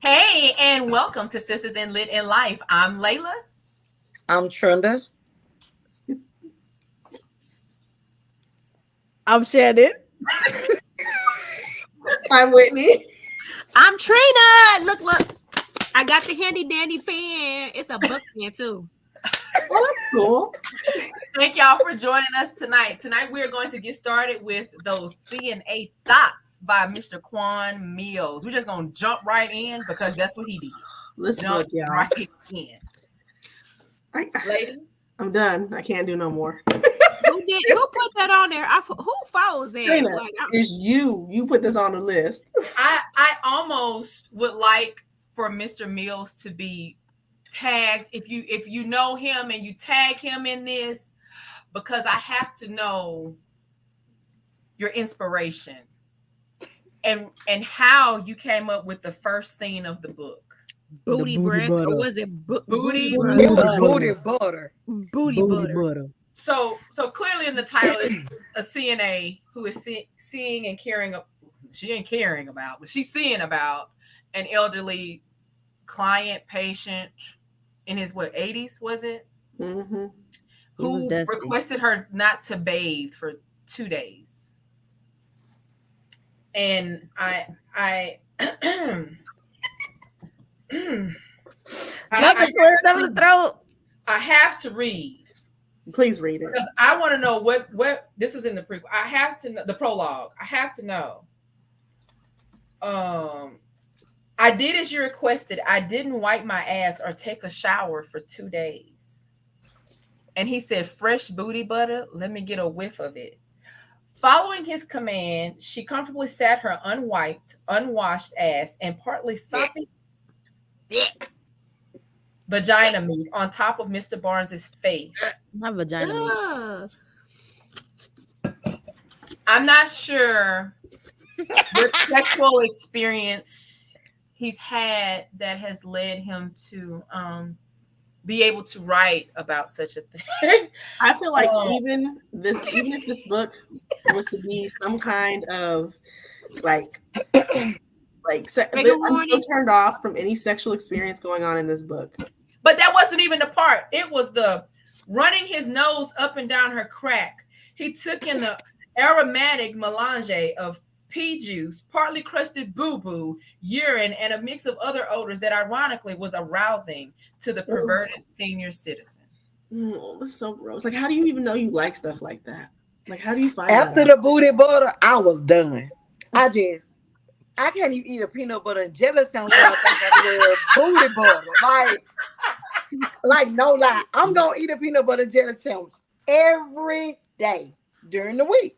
Hey, and welcome to Sisters in Lit in Life. I'm Leila. I'm Trina. I'm Shannon. I'm Whitney. I'm Trina. Look. I got the handy dandy pen. It's a book pen too. Oh, that's cool. Thank y'all for joining us tonight. Tonight we're going to get started with those CNA Thots by Mr. Quan Millz. We're just going to jump right in because that's what he did. Let's Jump look, y'all. right in. Ladies, I'm done. I can't do no more. Who put that on there? Who follows that? Trina, it's you. You put this on the list. I almost would like for Mr. Millz to be tagged if you know him and you tag him in this, because I have to know your inspiration and how you came up with the first scene of the book. Booty breath, or was it booty? It was booty butter. Booty butter. So clearly in the title is a CNA who is seeing and caring. She ain't caring about, but she's seeing about an elderly patient in his 80s, was it? Mm-hmm. Who requested her not to bathe for 2 days. And I have to read. Please read it. Because I want to know what this is in the prequel. I have to know the prologue. I have to know. I did as you requested. I didn't wipe my ass or take a shower for 2 days. And he said, fresh booty butter, let me get a whiff of it. Following his command, she comfortably sat her unwiped, unwashed ass and partly soppy vagina meat on top of Mr. Barnes's face. My vagina meat. I'm not sure what sexual experience he's had that has led him to be able to write about such a thing. I feel like even if this book was to be some kind of I'm still turned off from any sexual experience going on in this book. But that wasn't even the part. It was the running his nose up and down her crack. He took in the aromatic melange of pea juice, partly crusted boo-boo, urine, and a mix of other odors that ironically was arousing to the perverted senior citizen. Oh, that's so gross. Like, how do you even know you like stuff like that? Like, how do you find After the booty butter, I was done. I can't even eat a peanut butter and jelly sandwich. I think booty butter. Like no lie. I'm gonna eat a peanut butter and jelly sandwich every day during the week.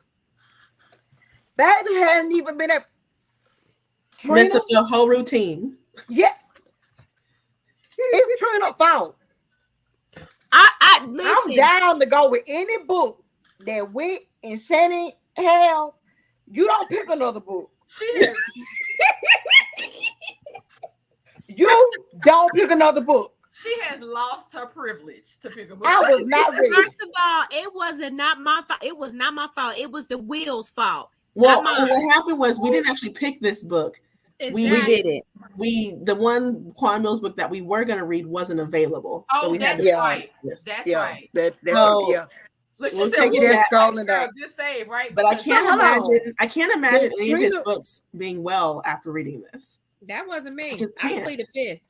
Baby hadn't even been at messed up your whole routine. Yeah. It's Trina's fault. Listen. I'm down to go with any book that Whit and Shannon have. You don't pick another book. She is. You don't pick another book. She has lost her privilege to pick a book. I was not ready. First of all, it wasn't not my fault. It was not my fault. It was the wheel's fault. Well, what happened was we didn't actually pick this book. Exactly. We did it. The one Quan Millz book that we were going to read wasn't available. Oh, so we that's had to right. This. That's yeah, right. Look, she said, good save, right? But I can't imagine any of his books being well after reading this. That wasn't me. I pleaded fifth.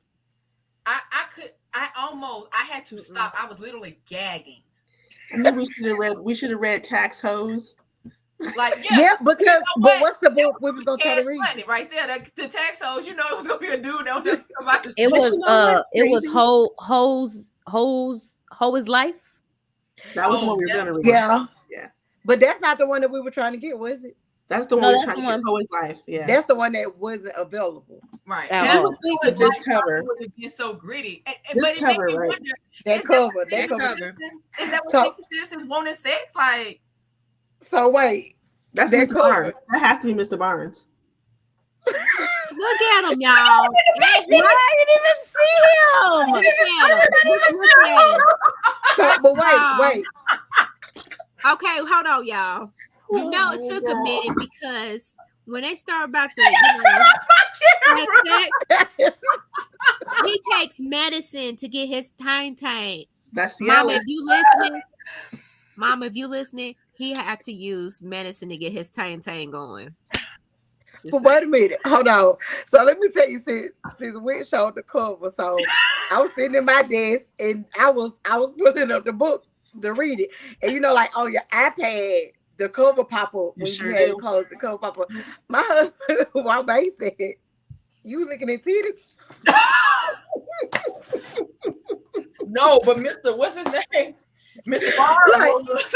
I had to stop. I was literally gagging. I mean, we should have read Tax Hose. Like, but what's the book we was gonna try to read? Money right there. The Tax Hose, it was gonna be a dude that was just about to. It was Hoe is Life. That was what we were gonna read. Yeah. But that's not the one that we were trying to get, was it? That's the one we're trying to get. Hoe is Life. Yeah. That's the one that wasn't available. Right. I would think with this cover. It's so gritty. This cover, right? That cover. Is that what citizens wanted sex? Like. So wait, that's Mr. Barnes. That has to be Mr. Barnes. Look at him, y'all. I didn't even see him. Look at him. But wait. Okay, hold on, y'all. You know it took a minute because when they start about to, he takes medicine to get his tank. That's Mama, yellow. if you listening, Mama, if you listening, he had to use medicine to get his tank going. But wait a minute, hold on. So let me tell you, since Whit showed the cover, so I was sitting in my desk and I was pulling up the book to read it, and you know, like on your iPad, the cover pop up when you had to close the cover pop up. My husband, while he said, "You looking at titties?" No, but Mr. What's his name? Mr. Barnes.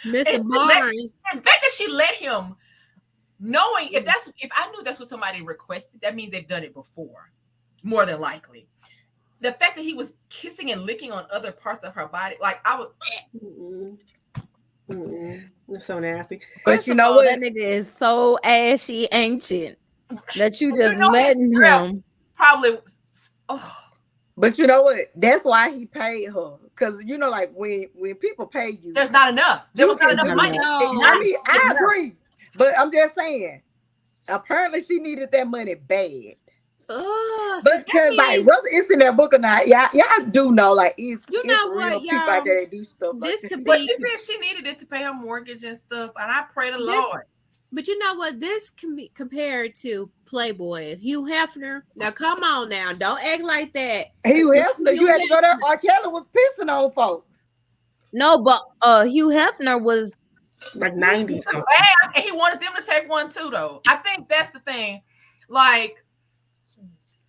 Mr. Barnes. The fact that she let him, knowing if I knew that's what somebody requested, that means they've done it before, more than likely. The fact that he was kissing and licking on other parts of her body, like I was. It's so nasty. But you know what? That nigga is so ashy ancient that you just letting him. Probably. Oh. But you know what? That's why he paid her. Because you know, like when people pay you, there's not enough. There was not enough money. I mean, I agree. But I'm just saying, apparently she needed that money bad. Oh, but because like whether it's in their book or not, y'all do know like it's what, real people out there that do stuff this like could But she said she needed it to pay her mortgage and stuff, and I pray the Lord. But you know what? This can be compared to Playboy. Hugh Hefner. Now come on now, don't act like that. Hugh Hefner, you had to go there. R. Kelly was pissing on folks. No, but Hugh Hefner was like 90 something. And he wanted them to take one too, though. I think that's the thing. Like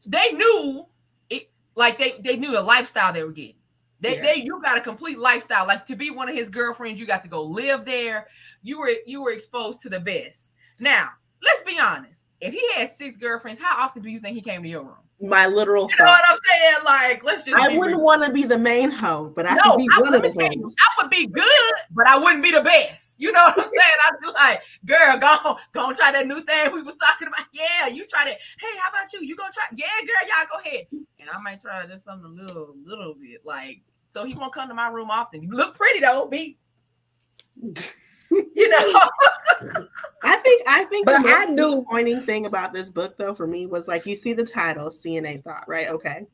they knew it, like they knew the lifestyle they were getting. You got a complete lifestyle. Like to be one of his girlfriends, you got to go live there. You were exposed to the best. Now, let's be honest. If he had 6 girlfriends, how often do you think he came to your room? My literal You know what I'm saying? Like, let's just I wouldn't want to be the main hoe, but I could be one of the hoes. I would be good, but I wouldn't be the best. You know what I'm saying? I'd be like, girl, go try that new thing we was talking about. Yeah, you try that. Hey, how about you? You gonna try? Yeah, girl, y'all go ahead. And I might try just something a little bit. Like, so he won't come to my room often. You look pretty though, B. You know. I think but the I knew disappointing thing about this book though for me was like you see the title CNA Thought, right? Okay.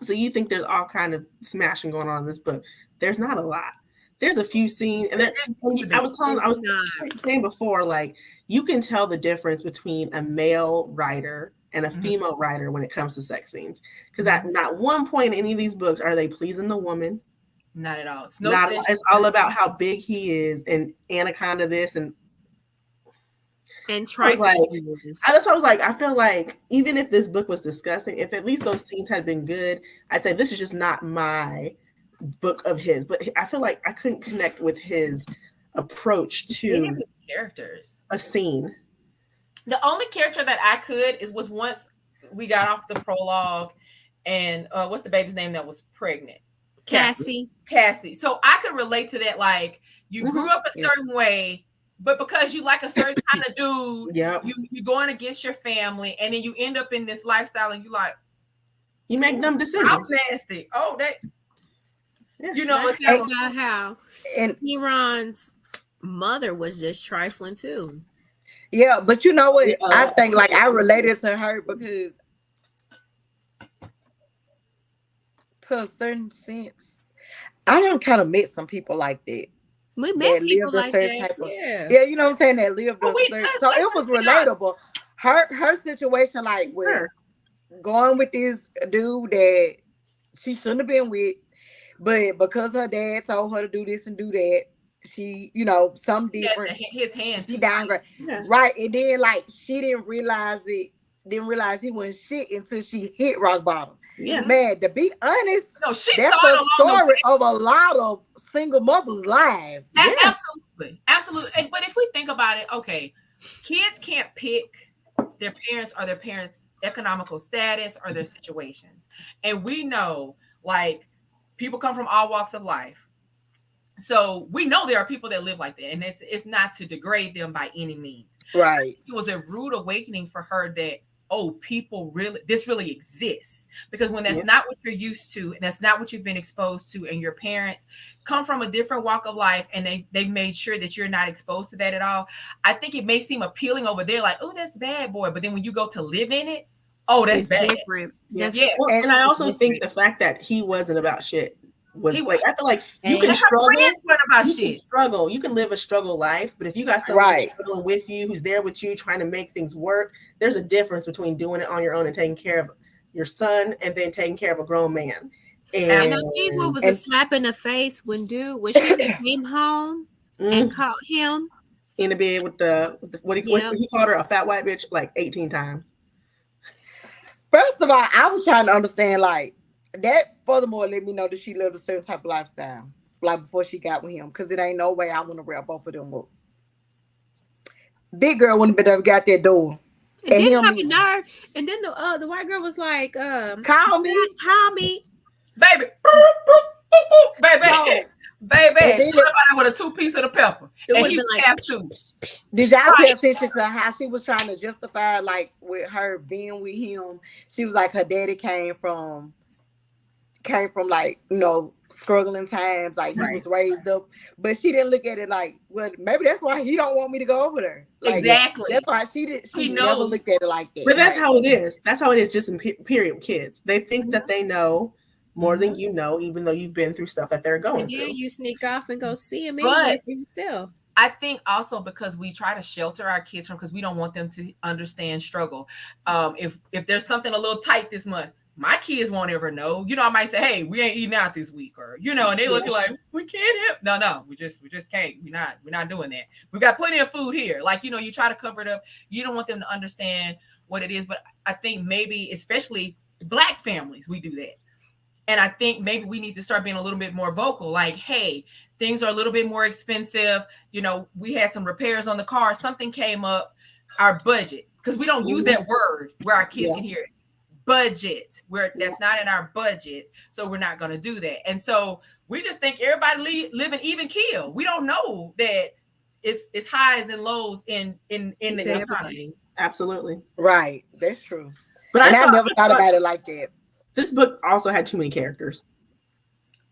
So you think there's all kind of smashing going on in this book. There's not a lot. There's a few scenes, and I was saying before, like you can tell the difference between a male writer and a female writer when it comes to sex scenes. Because at not one point in any of these books are they pleasing the woman. Not at all. It's all about how big he is and anaconda this and trifling. That's what I was like. I feel like even if this book was disgusting, if at least those scenes had been good, I'd say this is just not my book of his. But I feel like I couldn't connect with his approach to characters. A scene. The only character that I could was once we got off the prologue, and what's the baby's name that was pregnant? Cassie. So I could relate to that. Like you grew up a certain way, but because you like a certain kind of dude, you're going against your family, and then you end up in this lifestyle, and you like you make dumb decisions. I'm nasty. Oh, that you know what's about how and Iran's mother was just trifling too. Yeah, but you know what? I think like I related to her because to a certain sense, I done kind of met some people like that. We met people like that. Yeah, you know what I'm saying? That lived a certain, so it was relatable. Her situation, like with going with this dude that she shouldn't have been with, but because her dad told her to do this and do that, she, you know, something different. His hand. She downgraded. Yeah. Right. And then like she didn't realize he wasn't shit until she hit rock bottom. Yeah. Man, to be honest, that's the story of a lot of single mothers' lives. Yeah. Absolutely. But if we think about it, okay, kids can't pick their parents or their parents' economical status or their situations. And we know, like, people come from all walks of life. So we know there are people that live like that, and it's not to degrade them by any means. Right. It was a rude awakening for her that, this really exists. Because when that's not what you're used to, and that's not what you've been exposed to, and your parents come from a different walk of life, and they've made sure that you're not exposed to that at all, I think it may seem appealing over there, like, oh, that's bad boy. But then when you go to live in it, Oh, that's It's bad. different. Yes. That's Well, And- and I also think different. the fact that he wasn't about shit was He like, I feel like you And can Her struggle. friends weren't about You can shit. struggle. You can live a struggle life, but if you got someone Right. struggling with you, who's there with you, trying to make things work, there's a difference between doing it on your own and taking care of your son, and then taking care of a grown man. And And, I think what was a And- slap in the face when she came home and mm, caught him. in the bed with the what Yeah. he called her a fat white bitch like 18 times. First of all, I was trying to understand like that. Furthermore, let me know that she lived a certain type of lifestyle, like before she got with him, because it ain't no way I want to wrap both of them up. Big girl wouldn't have been able to get that door. And And didn't him have a either. nerve. And then the white girl was like, Call me. call me. Baby. Boop, boop, boop, boop. Baby. No. Baby. And She then- would have with a 2 piece of the pepper. It And would he have been would like, have to. Did y'all pay Right. attention to how she was trying to justify, like, with her being with him? She was like, her daddy came from like, struggling times, like he Right. was raised up, but she didn't look at it like, well, maybe that's why he don't want me to go over there. Like, Exactly. That's why she He never knows. looked at it like that. But that's Right. how it is. That's how it is just in period with kids. They think that they know more than you know, even though you've been through stuff that they're going And then through. you sneak off and go see him But- anyway for yourself. I think also because we try to shelter our kids from, because we don't want them to understand struggle. If there's something a little tight this month, my kids won't ever know. I might say, "Hey, we ain't eating out this week," or and they looking like, "We can't have." No, we just can't. We're not doing that. We got plenty of food here. Like you try to cover it up. You don't want them to understand what it is. But I think maybe, especially Black families, we do that. And I think maybe we need to start being a little bit more vocal. Like, hey, things are a little bit more expensive. We had some repairs on the car. Something came up. Our budget, because we don't use that word where our kids can hear it. Budget, where that's not in our budget, so we're not going to do that. And so we just think everybody live an even keel. We don't know that it's highs and lows in the economy. Everything. Absolutely. Right. That's true. But And I thought- never thought about it like that. this book also had too many characters.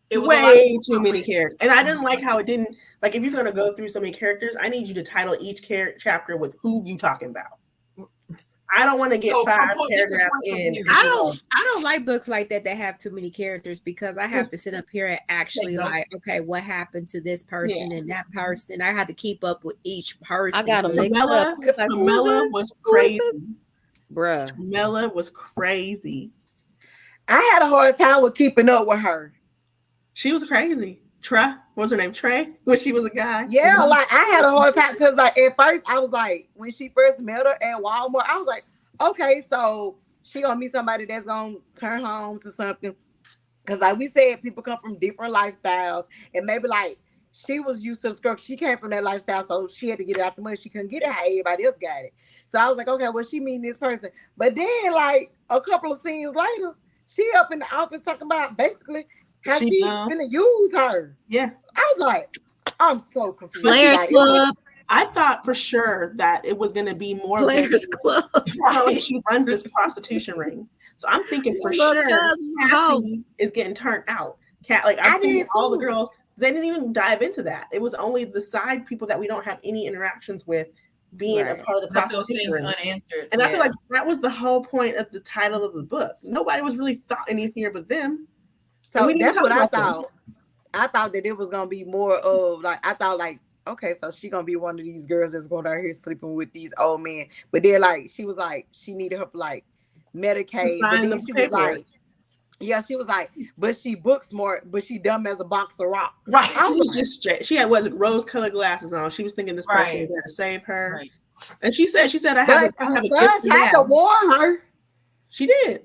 It was way too many characters. And I didn't like how it didn't, like, if you're going to go through so many characters, I need you to title each chapter with who you talking about. I don't want to get 5 paragraphs in. I don't like books like that have too many characters, because I have to sit up here and actually like, okay, what happened to this person and that person? I had to keep up with each person. I gotta mix up. Camilla was crazy. Bruh. Camilla was crazy. I had a hard time with keeping up with her. She was crazy. What was her name? Trey? When she was a guy? Yeah, like I had a hard time because like at first I was like, when she first met her at Walmart, I was like, okay, so she gonna meet somebody that's gonna turn homes or something. Cause like we said, people come from different lifestyles, and maybe like she was used to the struggle. She came from that lifestyle, so she had to get it out the mud. She couldn't get it how everybody else got it. So I was like, okay, well, she meeting this person. But then like a couple of scenes later, she up in the office talking about basically how she's gonna use her. Yeah. I was like, I'm so confused. Players Club. I thought for sure that it was going to be more Players Club. She runs this prostitution ring. So I'm thinking for Look, sure cousin, Cassie is getting turned out. I'm thinking did all the too. girls, they didn't even dive into that. It was only the side people that we don't have any interactions with being a part of the Left those prostitution things ring. unanswered. And I feel like that was the whole point of the title of the book. Nobody was really thought anything here but them. So we didn't that's what I talk about thought. I thought that it was gonna be more of like I thought like, okay, so she gonna be one of these girls that's going out here sleeping with these old men. But then like she was like she needed her like Medicaid. But then she was like, yeah, she was like, but she book smart, but she dumb as a box of rocks. Right. I was just straight. She had rose-colored glasses on. She was thinking this person was there to save her. Right. And she said, I have But a her gift son for tried that. to warn her. She did.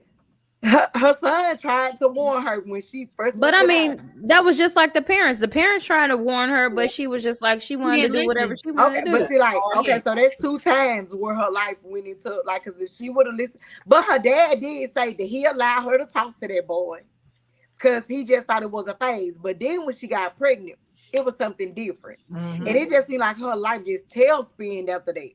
Her son tried to warn her when she first. But went I to mean, the- that was just like the parents. The parents trying to warn her, but she was just like she wanted to do whatever she wanted okay, to do. but see, like, Oh, okay, yeah. so there's 2 times where her life went into like, because if she would have listened, but her dad did say that he allowed her to talk to that boy because he just thought it was a phase. But then when she got pregnant, it was something different, Mhm. and it just seemed like her life just tailspinned after that.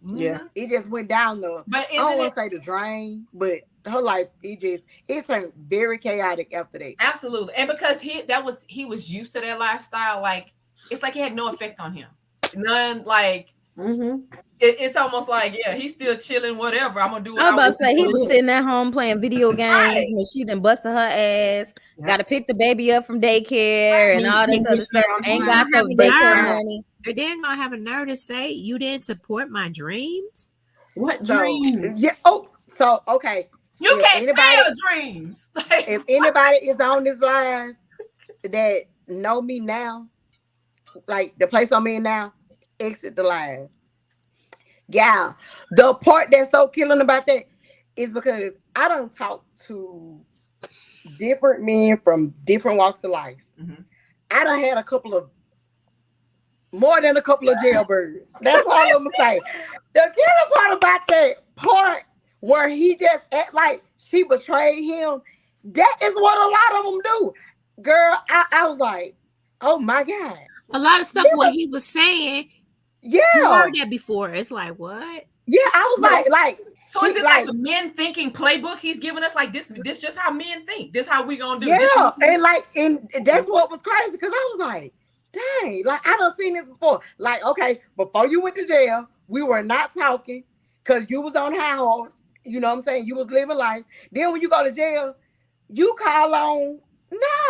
Yeah. It just went down the. But I don't want to say the drain, but her life it turned very chaotic after that. Absolutely. And because he was used to that lifestyle, like it's like it had no effect on him. None, like Mm-hmm. it's almost like, yeah, he's still chilling, whatever. I'm gonna do what I was about to say he what it was is. sitting at home playing video games Right. when she done busted her ass. Yeah. Got to pick the baby up from daycare and all this Didn't other get there stuff. on Ain't time. got no Have a daycare nerve. money. And then gonna have a nerve to say you didn't support my dreams. What So, dreams? yeah. Oh, so okay. You If can't anybody- spell dreams. Like, If anybody is on this live that know me now, like the place I'm in now, exit the live. Yeah. The part that's so killing about that is because I don't talk to different men from different walks of life. Mhm. I done had more than a couple of jailbirds. That's all I'm gonna say. The killer part about that part where he just act like she betrayed him, that is what a lot of them do. Girl, I was like, oh my God. A lot of stuff what he was saying, Yeah. you heard that before. It's like what? Yeah, I was like, so is he- it like a men thinking playbook he's giving us? Like this just how men think. This how we gonna do. yeah, and that's what was crazy because I was like, dang, like I done seen this before. Like, okay, before you went to jail, we were not talking because you was on high horse. You know what I'm saying? You was living life. Then when you go to jail, you call on.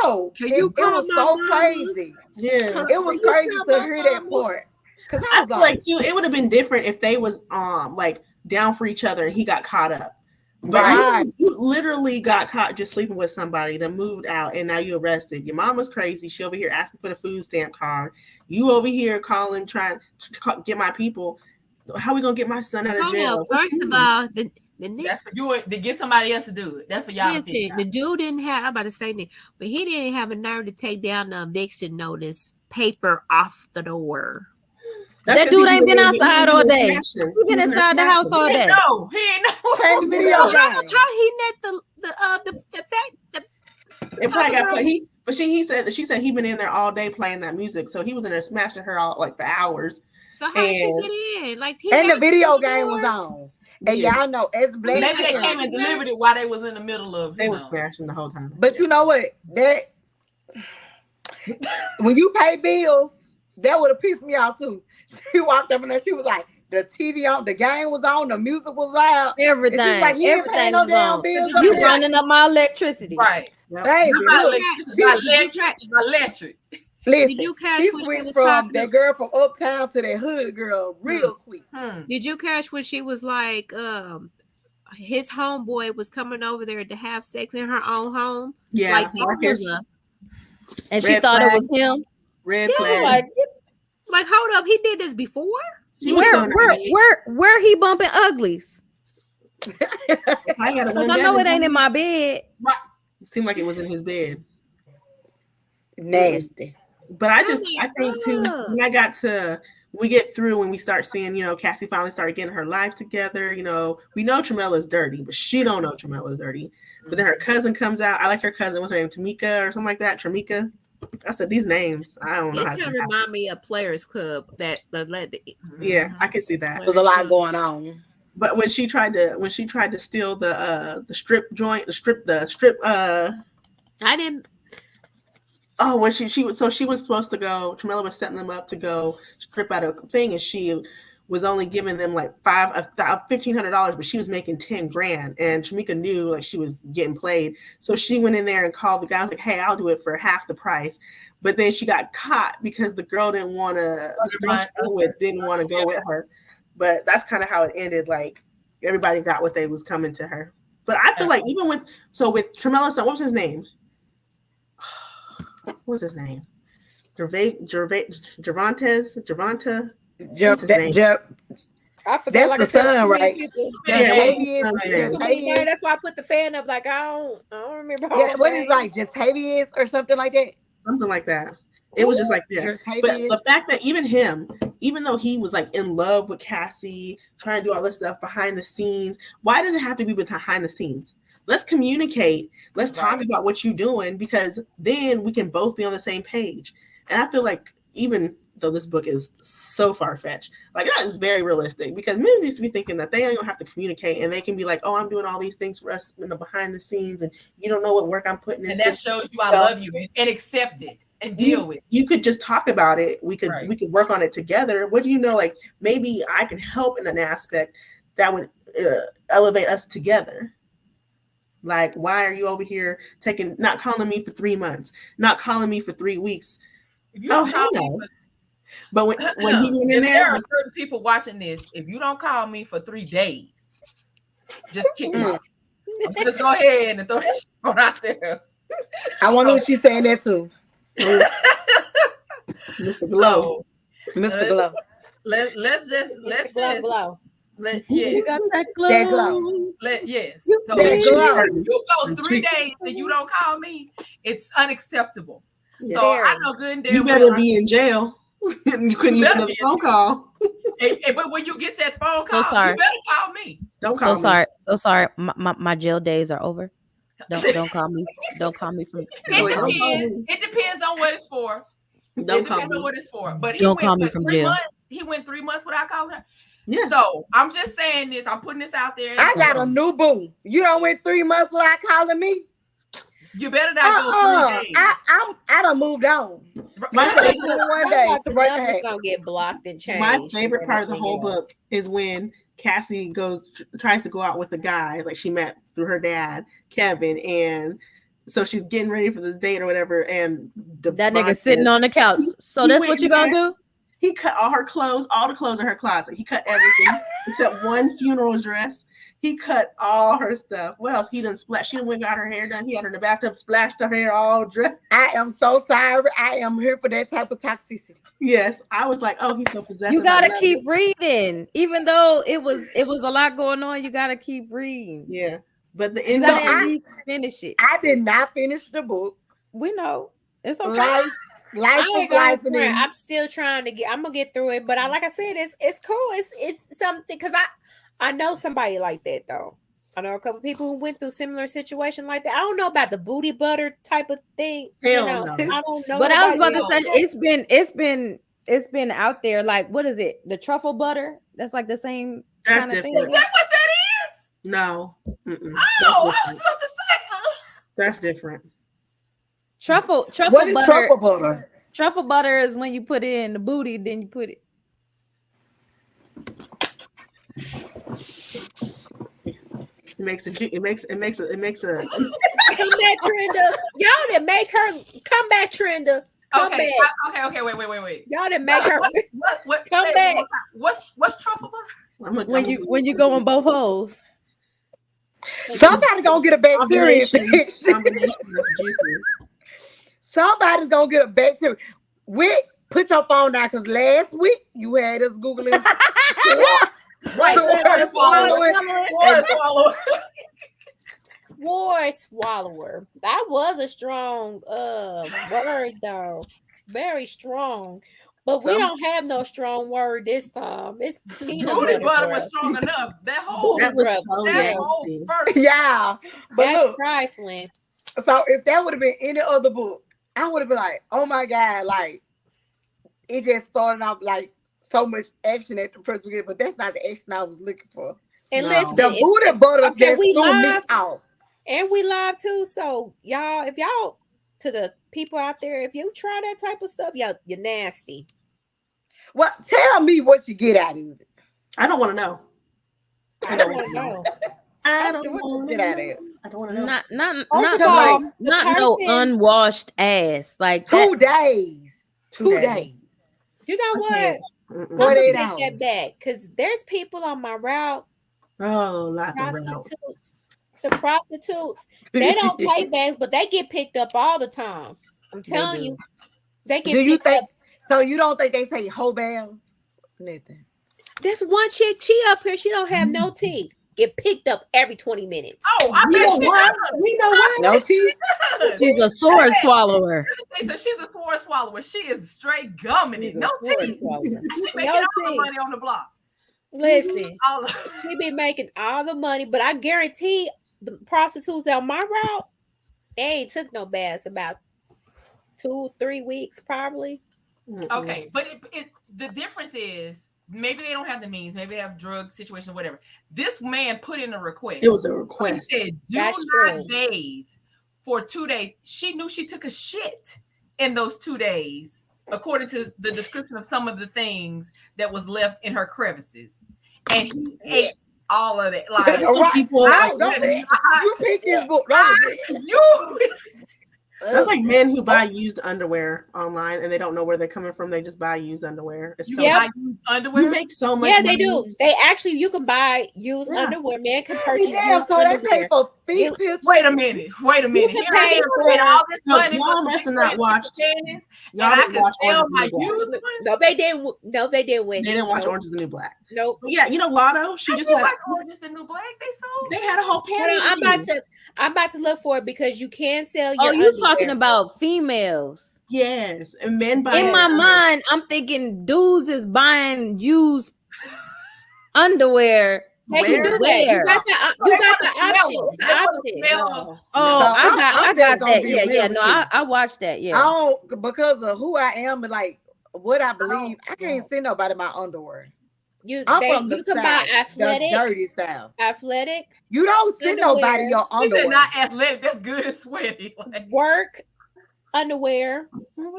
No, Can you it call was my so mama? crazy. Yeah. It was You crazy call to my hear that mama? part because I I was feel like, like too, it would have been different if they was like down for each other and he got caught up. But Right. you literally got caught just sleeping with somebody, then moved out, and now you arrested. Your mom was crazy. She over here asking for the food stamp card. You over here calling, trying to get my people. How we gonna get my son out of Hold jail? up. First of all, the That's for you to get somebody else to do it. That's for y'all to listen, figure the out. dude didn't have. I'm about to say that, but he didn't have a nerve to take down the eviction notice paper off the door. That's That 'cause he dude was ain't been in there- outside he all was in day. there smashing. He been was in there inside the house smashing. all day. No, he ain't know. playing the video How game. he net the fact It probably got Other put. But she said he been in there all day playing that music, so he was in there smashing her all like for hours. so how did she And- get in? Like he And the had video to game was door? on. And Yeah. y'all know, as black Maybe they people- came and delivered it while they was in the middle of. They You was know. smashing the whole time. But you know what? That when you pay bills, that would have pissed me off too. She walked up and there, she was like, the TV on, the game was on, the music was loud. Everything, And she's like, you ain't paying everything no was damn on. bills. You up there. running up my electricity. Right. Yep. Baby, Not look, electric. Not electric. Not electric. listen, Did you catch she when she switched was from talking that girl from uptown to that hood girl real quick. Did you catch when she was like, his homeboy was coming over there to have sex in her own home? Yeah, Like that Marcus, was And she Red thought flag. it was him. red Yeah, flag. like hold up, he did this before? She was so naive. Where he bumping uglies? I got a Because I know it ain't in my bed. It seemed like it was in his bed. Nasty. But I think too, when we get through and we start seeing, Cassie finally started getting her life together. We know Tramila's dirty, but she don't know Tramila's dirty. But then her cousin comes out. I like her cousin. What's her name? Tamika or something like that. Tramika. I said these names. I don't know It how to kind of remind me of Players Club that Yeah, I can see that. There's a lot going on. But when she tried to steal the strip joint, the strip I didn't. Oh, when she was supposed to go. Tramila was setting them up to go strip out a thing, and she was only giving them like $1,500, but she was making $10,000, and Tramika knew like she was getting played, so she went in there and called the guy like, "Hey, I'll do it for half the price." But then she got caught because the girl didn't want to. Didn't want to go with her. But that's kind of how it ended. Like everybody got what they was coming to her. But I feel like even with Tramila's son, what was his name? What was his name? Gervonta. I forgot. That's like the I said, son, right? Yeah, that's why I put the fan up. Like I don't remember. Yeah, what is like Jatavius or something like that? Something like that. It was just like that. But the fact that even though he was like in love with Cassie, trying to do all this stuff behind the scenes, why does it have to be behind the scenes? Let's communicate. Let's talk about what you're doing, because then we can both be on the same page. And I feel like even though this book is so far-fetched, like that is very realistic, because men used to be thinking that they don't have to communicate and they can be like, oh, I'm doing all these things for us behind the scenes and you don't know what work I'm putting in. And that shows you I love you and accept it. and deal with it. You could just talk about it. We could Right. we could work on it together. What do you know? Like maybe I can help in an aspect that would elevate us together. Like, why are you over here not calling me for 3 months, not calling me for 3 weeks? If you don't call me no. But when he went in there are certain people watching this. If you don't call me for 3 days, just kick me off. Just go ahead and throw it out there. I wonder if she's saying that too. Mr. Glow. Mr. Glow. Let's just glow. You got that glow. That glow. Yes. You So that if glow. you go 3 days and you don't call me, it's unacceptable. Yeah. So I know good and damn you better be in jail. You couldn't use another phone call. But when you get that phone call, sorry. you better call me. Don't call me. So sorry. My jail days are over. Don't call me. Don't call me from. It depends on what it's for. Don't call me. On what it's for. But Don't call me from jail. He went 3 months without calling her. Yeah. So I'm just saying this. I'm putting this out there. I got a new boo. You don't went 3 months without calling me. You better not go 3 days. I done moved on. My favorite gonna get blocked and changed. My favorite part of the whole book is when Cassie tries to go out with a guy like she met through her dad, Kevin, and so she's getting ready for the date or whatever, and that nigga sitting on the couch. So that's what you gonna do? He cut all her clothes, all the clothes in her closet. He cut everything except one funeral dress. He cut all her stuff. What else? He done splashed. She done went and got her hair done. He had her in the bathtub, splashed her hair all dressed. I am so sorry. I am here for that type of toxicity. Yes, I was like, oh, he's so possessive. You gotta keep reading, even though it was a lot going on. You gotta keep reading. Yeah, but the end. You gotta at least finish it. I did not finish the book. We know it's okay. Life is life. I'm still trying to get. I'm gonna get through it, but like I said, it's cool. It's something because I know somebody like that though. I know a couple people who went through similar situation like that. I don't know about the booty butter type of thing. Hell no. I don't know. But I was about to say it's been out there. Like, what is it? The truffle butter? That's like the same kind of thing. Is that what that is? No. Oh, I was about to say. That's different. Truffle what is butter. Truffle butter? Truffle butter is when you put it in the booty, then you put it. It makes a come back, Trina. Y'all didn't make her come back, Trina. Come back. Okay. Wait. Y'all didn't make her what come back. What's truffle butter? When you go on both holes. Somebody gonna get a bacteria infection. Combination of juices. Somebody's gonna get a bacteria. Whit, put your phone down because last week you had us Googling. War swallower. That was a strong word though. Very strong. But we don't have no strong word this time. It's peanut booty butter was strong enough. That whole verse. Yeah. But that's look, trifling. So if that would have been any other book, I would have been like, oh my God, like it just started off like so much action at the first beginning, but that's not the action I was looking for. And listen, the booty butter just threw me off. And we live too. So y'all, if y'all to the people out there, if you try that type of stuff, y'all, you're nasty. Well, tell me what you get out of it. I don't want to know. I don't want to know. I don't want to get out of it. I don't want to know. Not no unwashed ass. Like 2 days. 2 days. You know what? I'm gonna take that back because there's people on my route. Oh, like prostitutes. The prostitutes, they don't take bags, but they get picked up all the time. I'm telling you, they get. Do you think? Up. So you don't think they take whole bags? Nothing. There's one chick. She up here. She don't have no teeth. Get picked up every 20 minutes. Oh, I bet we know what. No teeth. She's a sword swallower. So she's a sword swallower. She is straight gumming it. No teeth. She making all the money on the block. Listen, she be making all the money, but I guarantee the prostitutes on my route, they ain't took no baths about 2-3 weeks probably. Okay, but the difference is maybe they don't have the means, maybe they have drug situation, whatever. This man put in a request. It was a request. He said, "Do not bathe for 2 days." She knew she took a shit in those 2 days, according to the description of some of the things that was left in her crevices. And he ate all of it. Like, right. people, You pick this book. That's like men who buy used underwear online and they don't know where they're coming from. They just buy used underwear. You buy used underwear? You make so much Yeah, money. they do. They actually, you can buy used underwear. Man can purchase used so underwear. They pay for feet pictures. Wait a minute. You can pay for all this money. Y'all must have not watched. And I could sell my used ones. No, they didn't. No, they didn't win. They didn't watch Orange is the New Black. Nope. But yeah, you know Lotto. She just had Orange is the New Black. They sold. They had a whole panty. I'm about to look for it because you can sell your. Oh, you talking about females? Yes, and men buy. In my mind, I'm thinking dudes is buying used underwear. They can do that. You got the option. The option. No. Oh, I got that. Yeah. No, I watched that. Yeah. I don't, because of who I am and like what I believe. I can't see nobody in my underwear. You from can South, buy athletic, the dirty South. Athletic. You don't see nobody in your underwear. She said not athletic. That's good and sweaty. Work underwear,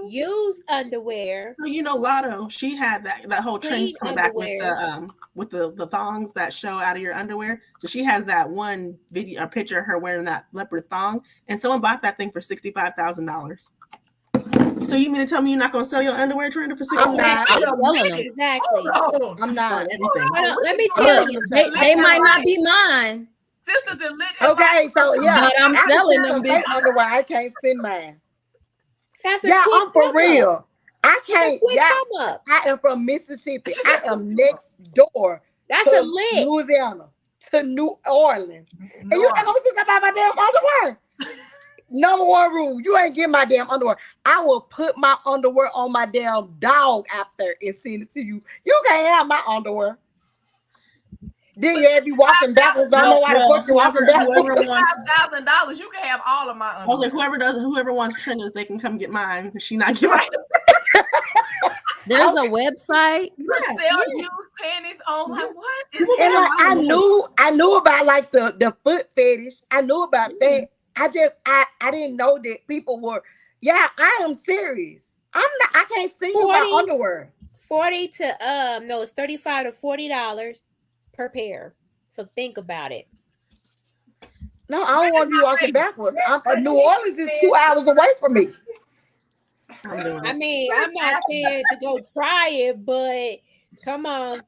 used underwear. So you know, Lotto, she had that whole trend come back with the thongs that show out of your underwear. So she has that one video, a picture of her wearing that leopard thong, and someone bought that thing for $65,000. So you mean to tell me you're not going to sell your underwear, Trina, for $65,000? I'm selling them. Exactly. I'm not. Everything. Let me tell you, they might not be mine. Sisters and lit. Okay, so yeah, but I'm selling them. Big underwear. I can't send mine. That's I'm for real. I can't. I am from Mississippi. I am next door. That's a lick. Louisiana to New Orleans, and you ain't gonna see somebody my damn underwear. Number one rule: you ain't get my damn underwear. I will put my underwear on my damn dog after and send it to you. You can't have my underwear. Then you be walking backwards. I don't know why the fuck you walking backwards. $5,000, you can have all of my underwear. I was like, whoever wants Trina's, they can come get mine. She not giving. There's a website. You can sell used panties on like what? And like I knew about like the foot fetish. I knew about that. I didn't know that people were. Yeah, I am serious. I can't see you my underwear. It's $35 to $40 per pair. So think about it. No, I don't want to be walking backwards. New Orleans is 2 hours away from me. I mean, I'm not saying to go try it, but come on.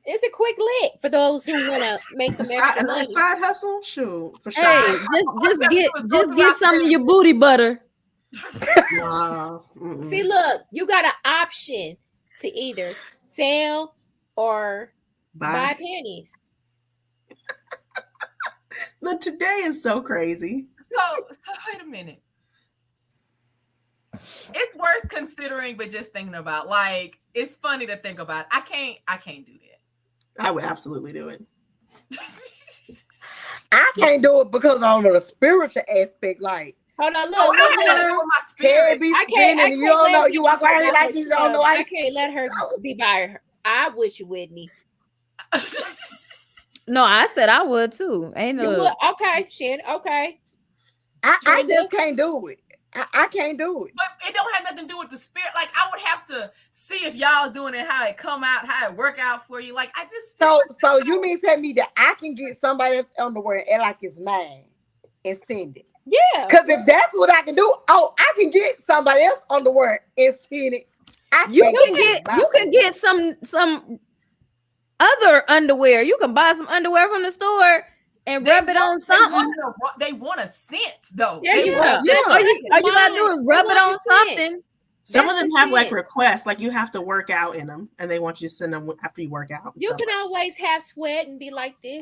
It's a quick lick for those who want to make some extra money. Side hustle, shoot. For sure. Hey, just get some of your booty butter. See, look, you got an option to either sell or buy panties. But today is so crazy. So wait a minute. It's worth considering, but just thinking about. Like, it's funny to think about. I can't do that. I would absolutely do it. I can't do it because on the spiritual aspect, like. Hold on, look. My spirit. I can't. You don't know. You walk around like you don't know. I can't let her be by her. I wish you, Whitney. No, I said I would too. Ain't no. Okay, Shannon. Okay. I just can't do it. I can't do it. But it don't have nothing to do with the spirit. Like, I would have to see if y'all doing it, how it come out, how it work out for you. Like, I just so you mean tell me that I can get somebody else's underwear and like it's mine and send it? Yeah. Because if that's what I can do, I can get somebody else's underwear and send it. You can get some other underwear. You can buy some underwear from the store and rub it on something. They want a scent, though. Yeah. All you gotta do is rub it on something. Some of them have like requests, like you have to work out in them, and they want you to send them after you work out. You can always have sweat and be like this.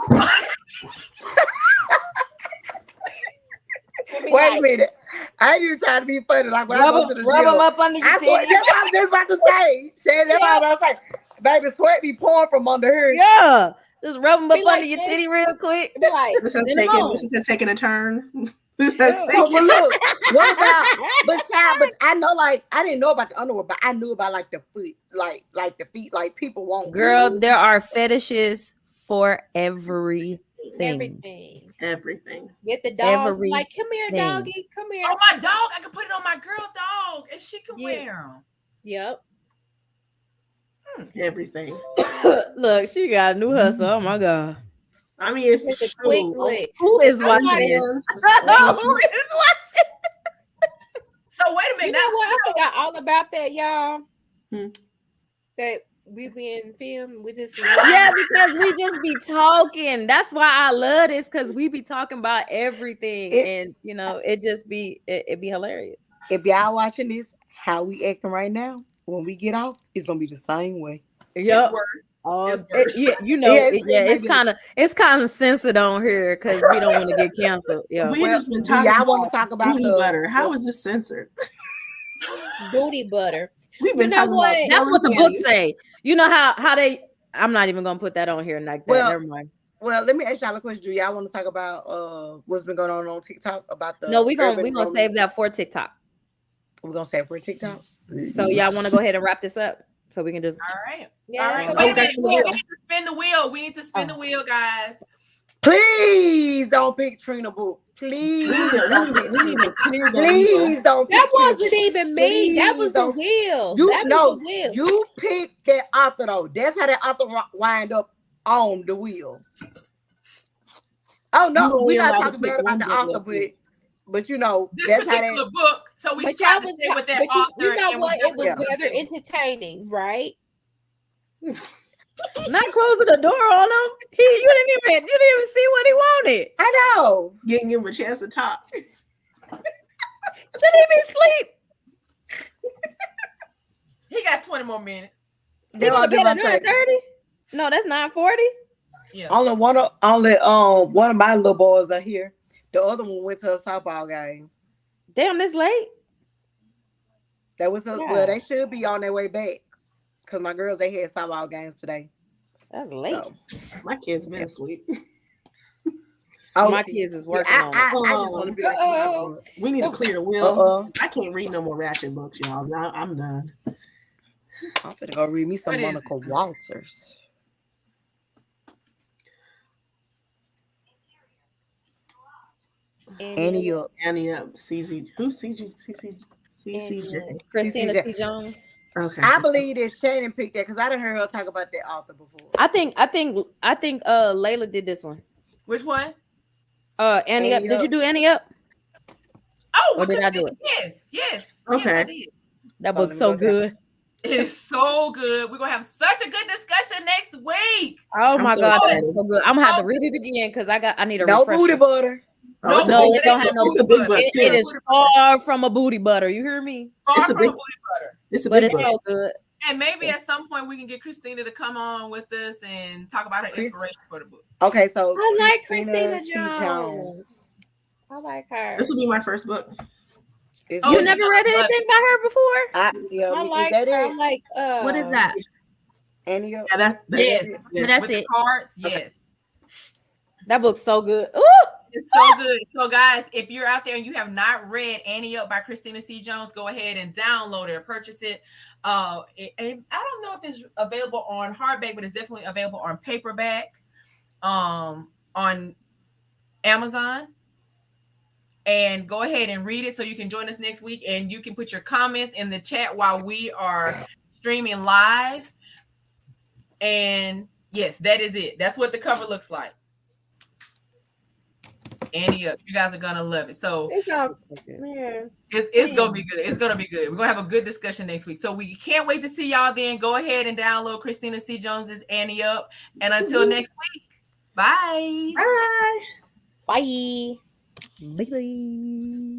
Wait a minute. I ain't even trying to be funny. Like when I go to the rub gym, them up under your that's what I was just about to say. Shannon, that's what I was like. Baby, sweat be pouring from under her. Yeah. Just rub them up like under your titty real quick. Like, this is taking a turn. But look, what about but I know, like, I didn't know about the underwear, but I knew about like the foot, like the feet, like people won't. Girl, there are fetishes for everything. everything. Everything. Get the dogs. Like, come here, Everything. doggy. Come here. Oh, my dog! I can put it on my girl dog, and she can wear them. Yep. Everything. Look, she got a new hustle. Oh my god. I mean, if It's a it's quick true. lick. Who is watching Somebody- this? Who Who is watching? So wait a minute. You know what? I forgot all about that, y'all. Hmm. That we being filmed. We just Yeah, because we just be talking. That's why I love this, because we be talking about everything, and you know, it just be it be hilarious. If y'all watching this, how we acting right now, when we get off, it's gonna be the same way. Yep. It's worse. It's It, worse. yeah, you know, Yes, it's kind of censored on here because we don't want to get canceled. Yeah. We just been do talking y'all want about to talk about booty butter. How is this censored? booty butter. We've been know talking what? about That's what the Kelly. book say. You know how they. I'm not even gonna put that on here like that. Well, Never mind. Well, let me ask y'all a question. Do y'all want to talk about what's been going on TikTok about the? No, we're gonna urban save that for TikTok. We're gonna save it for TikTok. So y'all want to go ahead and wrap this up so we can just. All right. Yeah. All right. let's Wait go a back minute. to the We wheel. need to spin the wheel. We need to spin the wheel, guys. Please don't pick Trina book. Please don't pick Trina. Please don't pick That wasn't Trina. even me. That Please was the don't- wheel. You That was know, the wheel. you picked that author though. That's how that author wind up on the wheel. Oh You no, only we not allowed to talking pick bad about one the book author, last week. but you know This that's how particular that. book. So we But tried y'all to was, stay with that but author. you know and what? we It was Yeah. rather entertaining, right? Not closing the door on him. You didn't even see what he wanted. I know. Getting him a chance to talk. Shouldn't he be asleep? He got 20 more minutes. He That's gonna what get I at was about to say. 9:30? No, that's 9:40. Yeah. Only one of my little boys are here. The other one went to a softball game. Damn, this late. That was Yeah. well, they should be on their way back because my girls they had softball games today. That's late. So, My kid's been asleep. My see, kids is see, working on it. I just want to be like, Uh-oh. We need to clear the wheel. I can't read no more ratchet books, y'all. Now I'm done. I'm finna go read me some What is Monica Walters. Annie up. Annie up. CZ. Who's CG? CCJ. Christina CCJ. T. Jones. Okay. I believe that Shannon picked that because I didn't hear her talk about that author before. I think Layla did this one. Which one? Annie up. Annie Did you Up. do Annie up? Oh, Or with did I do Christina. Yes. Yes, Okay. I did. That Oh, book's let me so go good. It is so good. We're gonna have such a good discussion next week. Oh I'm my so god, excited. that's so good. I'm gonna have to read it again because I need a No refresher. booty butter. Oh, it's a No, big- it don't have no. it's a big book It too. is far from a booty butter. You hear me? Far It's a from big- booty butter. It's a But big it's book. so good. And maybe at some point we can get Christina to come on with us and talk about her Chris- inspiration for the book. Okay, so I like Christina C. Jones. I like her. This will be my first book. Is Oh, You that- never yeah, read I love anything by her before? I is like that her. I it? like What is that? Annie up. Yeah, that Yes. yeah. That's with it. the cards, Okay. yes. That book's so good. Ooh! It's so good. So, guys, if you're out there and you have not read Annie Up by Christina C. Jones, go ahead and download it or purchase it. And I don't know if it's available on hardback, but it's definitely available on paperback on Amazon. And go ahead and read it so you can join us next week. And you can put your comments in the chat while we are streaming live. And yes, that is it. That's what the cover looks like. Annie Up. You guys are gonna love it. So It's all, yeah. it's gonna be good. It's gonna be good. We're gonna have a good discussion next week. So we can't wait to see y'all then. Go ahead and download Christina C. Jones's Annie Up. And until next week, bye. Bye. Bye. Bye.